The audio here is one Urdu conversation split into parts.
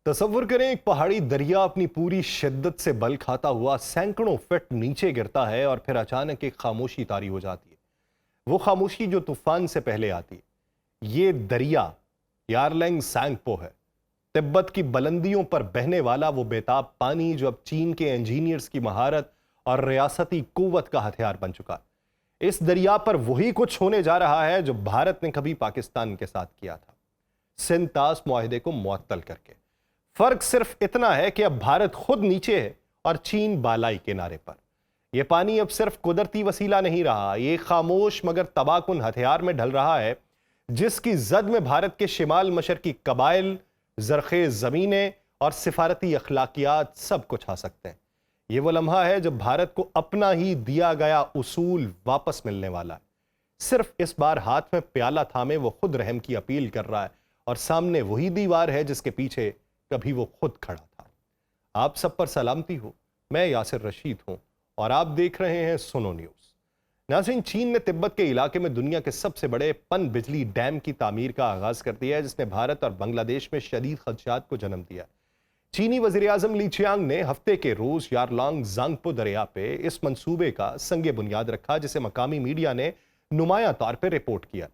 تصور کریں ایک پہاڑی دریا اپنی پوری شدت سے بل کھاتا ہوا سینکڑوں فٹ نیچے گرتا ہے اور پھر اچانک ایک خاموشی طاری ہو جاتی ہے۔ وہ خاموشی جو طوفان سے پہلے آتی ہے۔ یہ دریا یارلنگ سانگپو ہے، تبت کی بلندیوں پر بہنے والا وہ بیتاب پانی جو اب چین کے انجینئرز کی مہارت اور ریاستی قوت کا ہتھیار بن چکا ہے۔ اس دریا پر وہی کچھ ہونے جا رہا ہے جو بھارت نے کبھی پاکستان کے ساتھ کیا تھا، سندھ طاس معاہدے کو معطل کر کے۔ فرق صرف اتنا ہے کہ اب بھارت خود نیچے ہے اور چین بالائی کنارے پر۔ یہ پانی اب صرف قدرتی وسیلہ نہیں رہا، یہ خاموش مگر تباہ کن ہتھیار میں ڈھل رہا ہے جس کی زد میں بھارت کے شمال مشرقی قبائل، زرخیز زمینیں اور سفارتی اخلاقیات سب کچھ آ سکتے ہیں۔ یہ وہ لمحہ ہے جب بھارت کو اپنا ہی دیا گیا اصول واپس ملنے والا ہے۔ صرف اس بار ہاتھ میں پیالہ تھامے وہ خود رحم کی اپیل کر رہا ہے اور سامنے وہی دیوار ہے جس کے پیچھے کبھی وہ خود کھڑا تھا۔ آپ سب پر سلامتی ہو، میں یاسر رشید ہوں اور آپ دیکھ رہے ہیں سنو نیوز۔ ناظرین، چین نے تبت کے علاقے میں دنیا کے سب سے بڑے پن بجلی ڈیم کی تعمیر کا آغاز کر دیا ہے جس نے بھارت اور بنگلہ دیش میں شدید خدشات کو جنم دیا ہے۔ چینی وزیر اعظم لی چیانگ نے ہفتے کے روز یارلانگ زانگپو دریا پہ اس منصوبے کا سنگ بنیاد رکھا جسے مقامی میڈیا نے نمایاں طور پہ رپورٹ کیا۔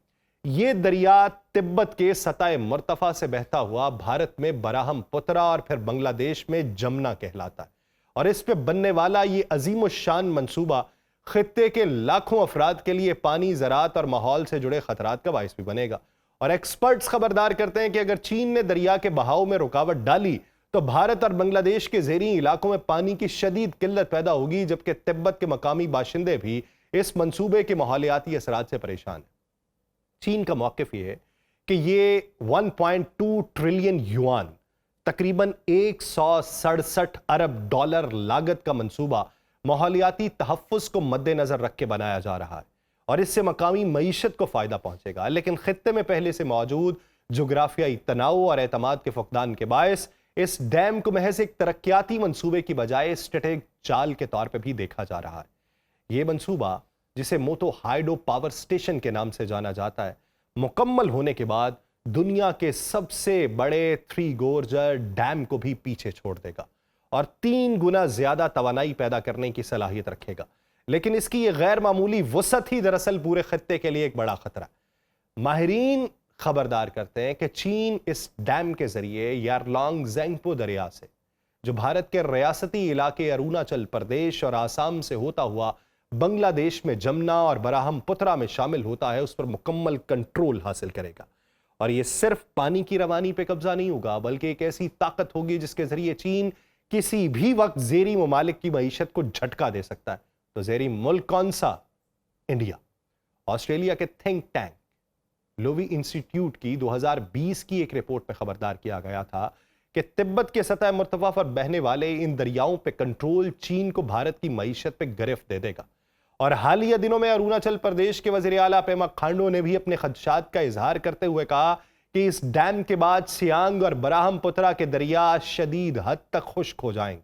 یہ دریا تبت کے سطح مرتفع سے بہتا ہوا بھارت میں براہم پترا اور پھر بنگلہ دیش میں جمنا کہلاتا ہے، اور اس پہ بننے والا یہ عظیم الشان منصوبہ خطے کے لاکھوں افراد کے لیے پانی، زراعت اور ماحول سے جڑے خطرات کا باعث بھی بنے گا۔ اور ایکسپرٹس خبردار کرتے ہیں کہ اگر چین نے دریا کے بہاؤ میں رکاوٹ ڈالی تو بھارت اور بنگلہ دیش کے زیریں علاقوں میں پانی کی شدید قلت پیدا ہوگی، جبکہ تبت کے مقامی باشندے بھی اس منصوبے کے ماحولیاتی اثرات سے پریشان ہیں۔ چین کا موقف یہ ہے کہ یہ 1.2 ٹریلین یوان، تقریباً 167 ارب ڈالر لاگت کا منصوبہ ماحولیاتی تحفظ کو مد نظر رکھ کے بنایا جا رہا ہے اور اس سے مقامی معیشت کو فائدہ پہنچے گا، لیکن خطے میں پہلے سے موجود جغرافیائی تناؤ اور اعتماد کے فقدان کے باعث اس ڈیم کو محض ایک ترقیاتی منصوبے کی بجائے اسٹریٹجک چال کے طور پہ بھی دیکھا جا رہا ہے۔ یہ منصوبہ، جسے موٹو ہائیڈو پاور سٹیشن کے نام سے جانا جاتا ہے، مکمل ہونے کے بعد دنیا کے سب سے بڑے تھری گورجر ڈیم کو بھی پیچھے چھوڑ دے گا اور 3 گنا زیادہ توانائی پیدا کرنے کی صلاحیت رکھے گا۔ لیکن اس کی یہ غیر معمولی وسعت ہی دراصل پورے خطے کے لیے ایک بڑا خطرہ ہے۔ ماہرین خبردار کرتے ہیں کہ چین اس ڈیم کے ذریعے یارلانگ زانگپو دریا سے، جو بھارت کے ریاستی علاقے اروناچل پردیش اور آسام سے ہوتا ہوا بنگلہ دیش میں جمنا اور براہم پترا میں شامل ہوتا ہے، اس پر مکمل کنٹرول حاصل کرے گا۔ اور یہ صرف پانی کی روانی پہ قبضہ نہیں ہوگا، بلکہ ایک ایسی طاقت ہوگی جس کے ذریعے چین کسی بھی وقت زیریں ممالک کی معیشت کو جھٹکا دے سکتا ہے۔ تو زیریں ملک کون سا؟ انڈیا۔ آسٹریلیا کے تھنک ٹینک لوی انسٹیٹیوٹ کی 2020 کی ایک رپورٹ میں خبردار کیا گیا تھا کہ تبت کے سطح مرتفع پر بہنے والے ان دریاؤں پہ کنٹرول چین کو بھارت کی معیشت پہ گرفت دے دے گا۔ اور حالیہ دنوں میں اروناچل پردیش کے وزیر اعلیٰ پیما کھانڈو نے بھی اپنے خدشات کا اظہار کرتے ہوئے کہا کہ اس ڈیم کے بعد سیانگ اور براہم پترا کے دریا شدید حد تک خشک ہو جائیں گے،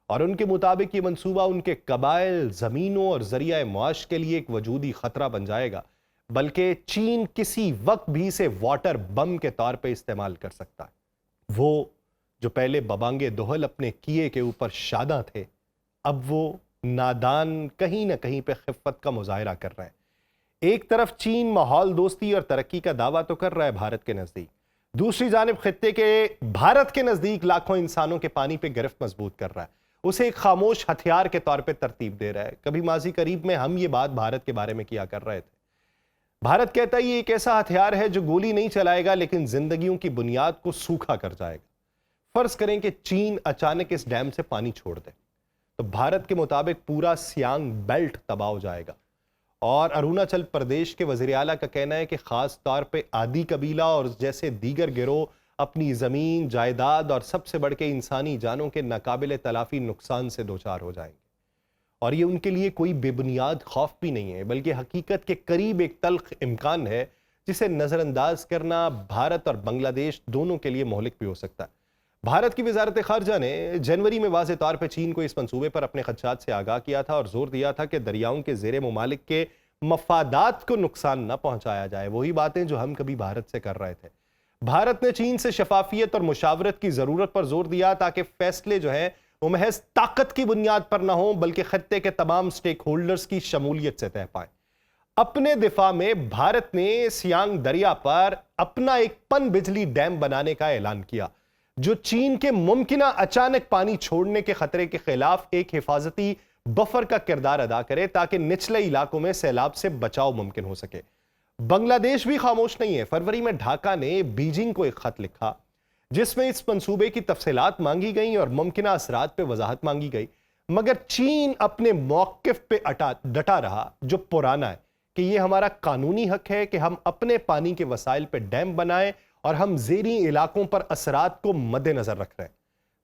اور ان کے مطابق یہ منصوبہ ان کے قبائل، زمینوں اور ذریعہ معاش کے لیے ایک وجودی خطرہ بن جائے گا، بلکہ چین کسی وقت بھی اسے واٹر بم کے طور پہ استعمال کر سکتا ہے۔ وہ جو پہلے ببانگے دہل اپنے کیے کے اوپر شاداں تھے، اب وہ نادان کہیں نہ کہیں پہ خفت کا مظاہرہ کر رہے ہیں۔ ایک طرف چین ماحول دوستی اور ترقی کا دعویٰ تو کر رہا ہے بھارت کے نزدیک، دوسری جانب خطے کے بھارت کے نزدیک لاکھوں انسانوں کے پانی پہ گرفت مضبوط کر رہا ہے، اسے ایک خاموش ہتھیار کے طور پہ ترتیب دے رہا ہے۔ کبھی ماضی قریب میں ہم یہ بات بھارت کے بارے میں کیا کر رہے تھے۔ بھارت کہتا ہے یہ ایک ایسا ہتھیار ہے جو گولی نہیں چلائے گا لیکن زندگیوں کی بنیاد کو سوکھا کر جائے گا۔ فرض کریں کہ چین اچانک اس ڈیم سے پانی چھوڑ دے تو بھارت کے مطابق پورا سیانگ بیلٹ تباہ ہو جائے گا، اور اروناچل پردیش کے وزیر اعلیٰ کا کہنا ہے کہ خاص طور پہ آدی قبیلہ اور جیسے دیگر گروہ اپنی زمین، جائیداد اور سب سے بڑھ کے انسانی جانوں کے ناقابل تلافی نقصان سے دوچار ہو جائیں گے۔ اور یہ ان کے لیے کوئی بے بنیاد خوف بھی نہیں ہے، بلکہ حقیقت کے قریب ایک تلخ امکان ہے جسے نظر انداز کرنا بھارت اور بنگلہ دیش دونوں کے لیے مہلک بھی ہو سکتا ہے۔ بھارت کی وزارت خارجہ نے جنوری میں واضح طور پر چین کو اس منصوبے پر اپنے خدشات سے آگاہ کیا تھا اور زور دیا تھا کہ دریاؤں کے زیر ممالک کے مفادات کو نقصان نہ پہنچایا جائے، وہی باتیں جو ہم کبھی بھارت سے کر رہے تھے۔ بھارت نے چین سے شفافیت اور مشاورت کی ضرورت پر زور دیا تاکہ فیصلے جو ہیں وہ محض طاقت کی بنیاد پر نہ ہوں بلکہ خطے کے تمام سٹیک ہولڈرز کی شمولیت سے طے پائیں۔ اپنے دفاع میں بھارت نے سیانگ دریا پر اپنا ایک پن بجلی ڈیم بنانے کا اعلان کیا جو چین کے ممکنہ اچانک پانی چھوڑنے کے خطرے کے خلاف ایک حفاظتی بفر کا کردار ادا کرے تاکہ نچلے علاقوں میں سیلاب سے بچاؤ ممکن ہو سکے۔ بنگلہ دیش بھی خاموش نہیں ہے۔ فروری میں ڈھاکہ نے بیجنگ کو ایک خط لکھا جس میں اس منصوبے کی تفصیلات مانگی گئیں اور ممکنہ اثرات پہ وضاحت مانگی گئی، مگر چین اپنے موقف پہ ڈٹا رہا جو پرانا ہے کہ یہ ہمارا قانونی حق ہے کہ ہم اپنے پانی کے وسائل پہ ڈیم بنائیں اور ہم زیریں علاقوں پر اثرات کو مد نظر رکھ رہے ہیں۔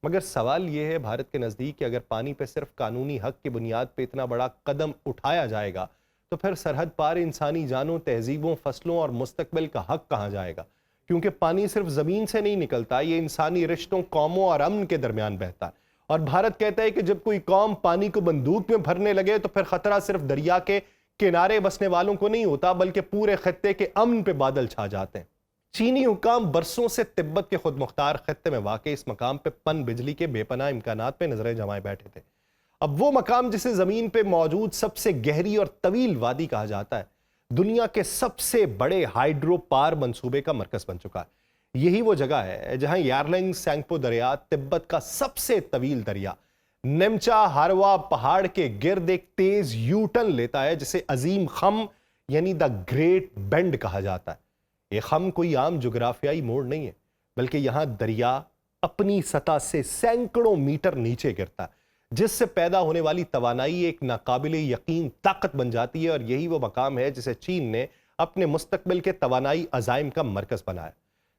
مگر سوال یہ ہے بھارت کے نزدیک کہ اگر پانی پہ صرف قانونی حق کی بنیاد پہ اتنا بڑا قدم اٹھایا جائے گا تو پھر سرحد پار انسانی جانوں، تہذیبوں، فصلوں اور مستقبل کا حق کہاں جائے گا؟ کیونکہ پانی صرف زمین سے نہیں نکلتا، یہ انسانی رشتوں، قوموں اور امن کے درمیان بہتا ہے۔ اور بھارت کہتا ہے کہ جب کوئی قوم پانی کو بندوق میں بھرنے لگے تو پھر خطرہ صرف دریا کے کنارے بسنے والوں کو نہیں ہوتا بلکہ پورے خطے کے امن پہ بادل چھا جاتے ہیں۔ چینی حکام برسوں سے تبت کے خود مختار خطے میں واقع اس مقام پہ پن بجلی کے بے پناہ امکانات پہ نظریں جمائے بیٹھے تھے۔ اب وہ مقام جسے زمین پہ موجود سب سے گہری اور طویل وادی کہا جاتا ہے، دنیا کے سب سے بڑے ہائیڈرو پار منصوبے کا مرکز بن چکا ہے۔ یہی وہ جگہ ہے جہاں یارلنگ سینگپو دریا، تبت کا سب سے طویل دریا، نمچا ہاروا پہاڑ کے گرد ایک تیز یو ٹرن لیتا ہے جسے عظیم خم یعنی دا گریٹ بینڈ کہا جاتا ہے۔ یہ خم کوئی عام جغرافیائی موڑ نہیں ہے بلکہ یہاں دریا اپنی سطح سے سینکڑوں میٹر نیچے گرتا ہے جس سے پیدا ہونے والی توانائی ایک ناقابل یقین طاقت بن جاتی ہے، اور یہی وہ مقام ہے جسے چین نے اپنے مستقبل کے توانائی عزائم کا مرکز بنایا۔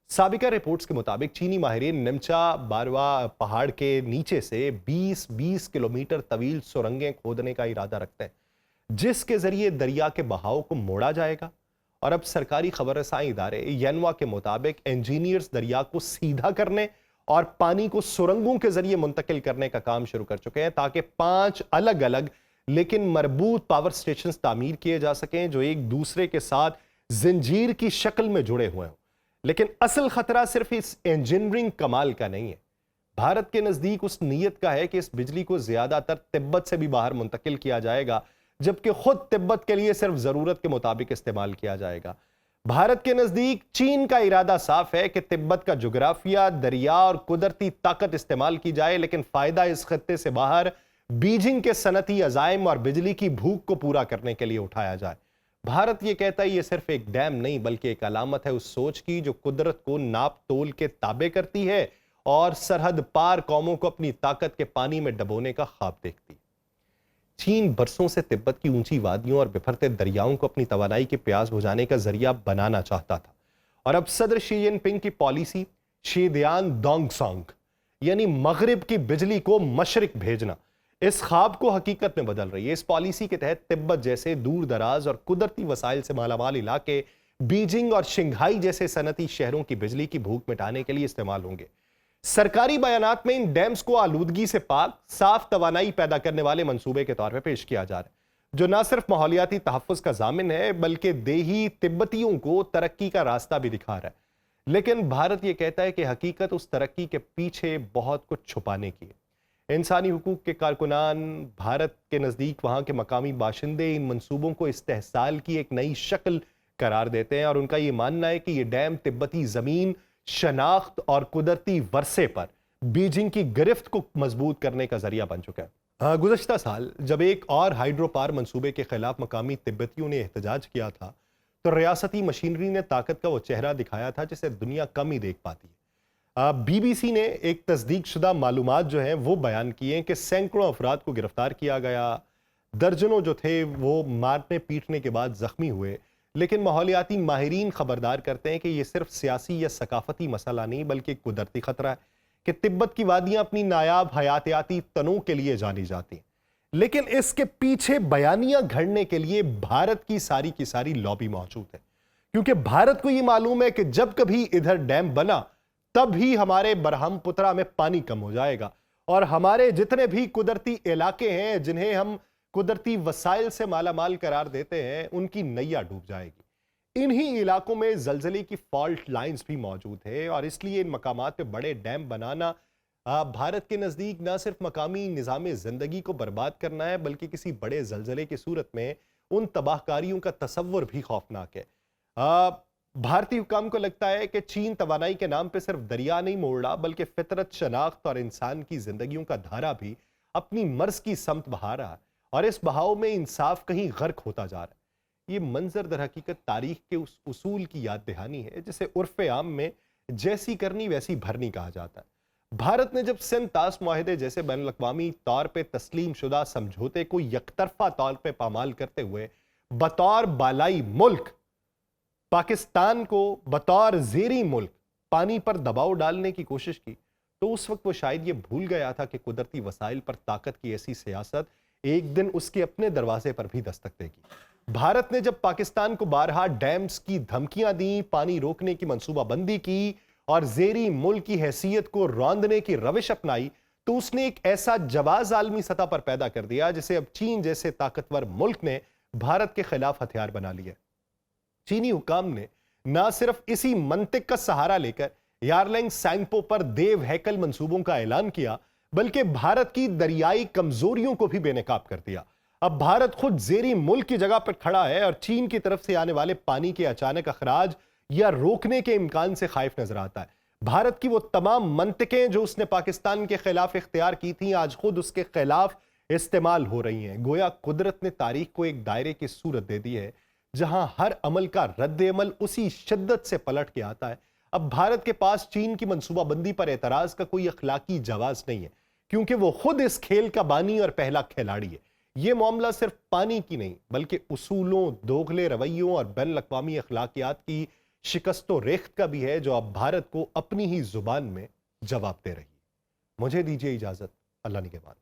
سابقہ رپورٹس کے مطابق چینی ماہرین نمچا باروا پہاڑ کے نیچے سے 20 کلومیٹر طویل سرنگیں کھودنے کا ارادہ رکھتے ہیں جس کے ذریعے دریا کے بہاؤ کو موڑا جائے گا۔ اور اب سرکاری خبر رسائی ادارے ینوا کے مطابق انجینئرز دریا کو سیدھا کرنے اور پانی کو سرنگوں کے ذریعے منتقل کرنے کا کام شروع کر چکے ہیں تاکہ 5 الگ الگ لیکن مربوط پاور سٹیشنز تعمیر کیے جا سکیں جو ایک دوسرے کے ساتھ زنجیر کی شکل میں جڑے ہوئے ہوں۔ لیکن اصل خطرہ صرف اس انجینئرنگ کمال کا نہیں ہے، بھارت کے نزدیک اس نیت کا ہے کہ اس بجلی کو زیادہ تر تبت سے بھی باہر منتقل کیا جائے گا جبکہ خود تبت کے لیے صرف ضرورت کے مطابق استعمال کیا جائے گا۔ بھارت کے نزدیک چین کا ارادہ صاف ہے کہ تبت کا جغرافیہ، دریا اور قدرتی طاقت استعمال کی جائے، لیکن فائدہ اس خطے سے باہر بیجنگ کے صنعتی عزائم اور بجلی کی بھوک کو پورا کرنے کے لیے اٹھایا جائے۔ بھارت یہ کہتا ہے یہ صرف ایک ڈیم نہیں بلکہ ایک علامت ہے اس سوچ کی جو قدرت کو ناپ تول کے تابع کرتی ہے اور سرحد پار قوموں کو اپنی طاقت کے پانی میں ڈبونے کا خواب دیکھتی ہے۔ چین برسوں سے تبت کی اونچی وادیوں اور بکھرتے دریاؤں کو اپنی توانائی کے پیاس بجھانے کا ذریعہ بنانا چاہتا تھا، اور اب صدر شی جن پنگ کی پالیسی شیدیان دونگ سانگ یعنی مغرب کی بجلی کو مشرق بھیجنا اس خواب کو حقیقت میں بدل رہی ہے۔ اس پالیسی کے تحت تبت جیسے دور دراز اور قدرتی وسائل سے مالا مال علاقے بیجنگ اور شنگھائی جیسے صنعتی شہروں کی بجلی کی بھوک مٹانے کے لیے استعمال ہوں گے۔ سرکاری بیانات میں ان ڈیمز کو آلودگی سے پاک، صاف توانائی پیدا کرنے والے منصوبے کے طور پہ پیش کیا جا رہا ہے جو نہ صرف ماحولیاتی تحفظ کا ضامن ہے بلکہ دیہی تبتیوں کو ترقی کا راستہ بھی دکھا رہا ہے۔ لیکن بھارت یہ کہتا ہے کہ حقیقت اس ترقی کے پیچھے بہت کچھ چھپانے کی ہے۔ انسانی حقوق کے کارکنان بھارت کے نزدیک وہاں کے مقامی باشندے ان منصوبوں کو استحصال کی ایک نئی شکل قرار دیتے ہیں، اور ان کا یہ ماننا ہے کہ یہ ڈیم تبتی زمین، شناخت اور قدرتی ورثے پر بیجنگ کی گرفت کو مضبوط کرنے کا ذریعہ بن چکا ہے۔ گزشتہ سال جب ایک اور ہائیڈرو پار منصوبے کے خلاف مقامی تبتیوں نے احتجاج کیا تھا تو ریاستی مشینری نے طاقت کا وہ چہرہ دکھایا تھا جسے دنیا کم ہی دیکھ پاتی ہے۔ بی بی سی نے ایک تصدیق شدہ معلومات جو ہیں وہ بیان کی ہیں کہ سینکڑوں افراد کو گرفتار کیا گیا، درجنوں جو تھے وہ مارنے پیٹنے کے بعد زخمی ہوئے۔ لیکن ماحولیاتی ماہرین خبردار کرتے ہیں کہ یہ صرف سیاسی یا ثقافتی مسئلہ نہیں بلکہ قدرتی خطرہ ہے کہ تبت کی وادیاں اپنی نایاب حیاتیاتی تنوع کے لیے جانی جاتی ہیں، لیکن اس کے پیچھے بیانیاں گھڑنے کے لیے بھارت کی ساری لابی موجود ہے، کیونکہ بھارت کو یہ معلوم ہے کہ جب کبھی ادھر ڈیم بنا تب ہی ہمارے برہم پترا میں پانی کم ہو جائے گا اور ہمارے جتنے بھی قدرتی علاقے ہیں جنہیں ہم قدرتی وسائل سے مالا مال قرار دیتے ہیں ان کی نیا ڈوب جائے گی۔ انہی علاقوں میں زلزلے کی فالٹ لائنز بھی موجود ہیں اور اس لیے ان مقامات پہ بڑے ڈیم بنانا بھارت کے نزدیک نہ صرف مقامی نظام زندگی کو برباد کرنا ہے بلکہ کسی بڑے زلزلے کی صورت میں ان تباہ کاریوں کا تصور بھی خوفناک ہے۔ بھارتی حکام کو لگتا ہے کہ چین توانائی کے نام پہ صرف دریا نہیں موڑ رہا بلکہ فطرت، شناخت اور انسان کی زندگیوں کا دھارا بھی اپنی مرض کی سمت بہا رہا ہے اور اس بہاؤ میں انصاف کہیں غرق ہوتا جا رہا ہے۔ یہ منظر در حقیقت تاریخ کے اس اصول کی یاد دہانی ہے جسے عرف عام میں جیسی کرنی ویسی بھرنی کہا جاتا ہے۔ بھارت نے جب سندھ طاس معاہدے جیسے بین الاقوامی طور پہ تسلیم شدہ سمجھوتے کو یک طرفہ طور پہ پامال کرتے ہوئے بطور بالائی ملک پاکستان کو بطور زیریں ملک پانی پر دباؤ ڈالنے کی کوشش کی تو اس وقت وہ شاید یہ بھول گیا تھا کہ قدرتی وسائل پر طاقت کی ایسی سیاست ایک دن اس کے اپنے دروازے پر بھی دستک دے گی۔ بھارت نے جب پاکستان کو بارہا ڈیمز کی دھمکیاں دیں، پانی روکنے کی منصوبہ بندی کی اور زیریں ملک کی حیثیت کو روندنے کی روش اپنائی تو اس نے ایک ایسا جواز عالمی سطح پر پیدا کر دیا جسے اب چین جیسے طاقتور ملک نے بھارت کے خلاف ہتھیار بنا لیا۔ چینی حکام نے نہ صرف اسی منطق کا سہارا لے کر یارلنگ سینگپو پر دیو ہیکل منصوبوں کا اعلان کیا بلکہ بھارت کی دریائی کمزوریوں کو بھی بے نقاب کر دیا۔ اب بھارت خود زیریں ملک کی جگہ پر کھڑا ہے اور چین کی طرف سے آنے والے پانی کے اچانک اخراج یا روکنے کے امکان سے خائف نظر آتا ہے۔ بھارت کی وہ تمام منطقیں جو اس نے پاکستان کے خلاف اختیار کی تھیں آج خود اس کے خلاف استعمال ہو رہی ہیں۔ گویا قدرت نے تاریخ کو ایک دائرے کی صورت دے دی ہے جہاں ہر عمل کا رد عمل اسی شدت سے پلٹ کے آتا ہے۔ اب بھارت کے پاس چین کی منصوبہ بندی پر اعتراض کا کوئی اخلاقی جواز نہیں ہے کیونکہ وہ خود اس کھیل کا بانی اور پہلا کھلاڑی ہے۔ یہ معاملہ صرف پانی کی نہیں بلکہ اصولوں، دوغلے رویوں اور بین الاقوامی اخلاقیات کی شکست و ریخت کا بھی ہے جو اب بھارت کو اپنی ہی زبان میں جواب دے رہی ہے۔ مجھے دیجیے اجازت، اللہ نگہبان۔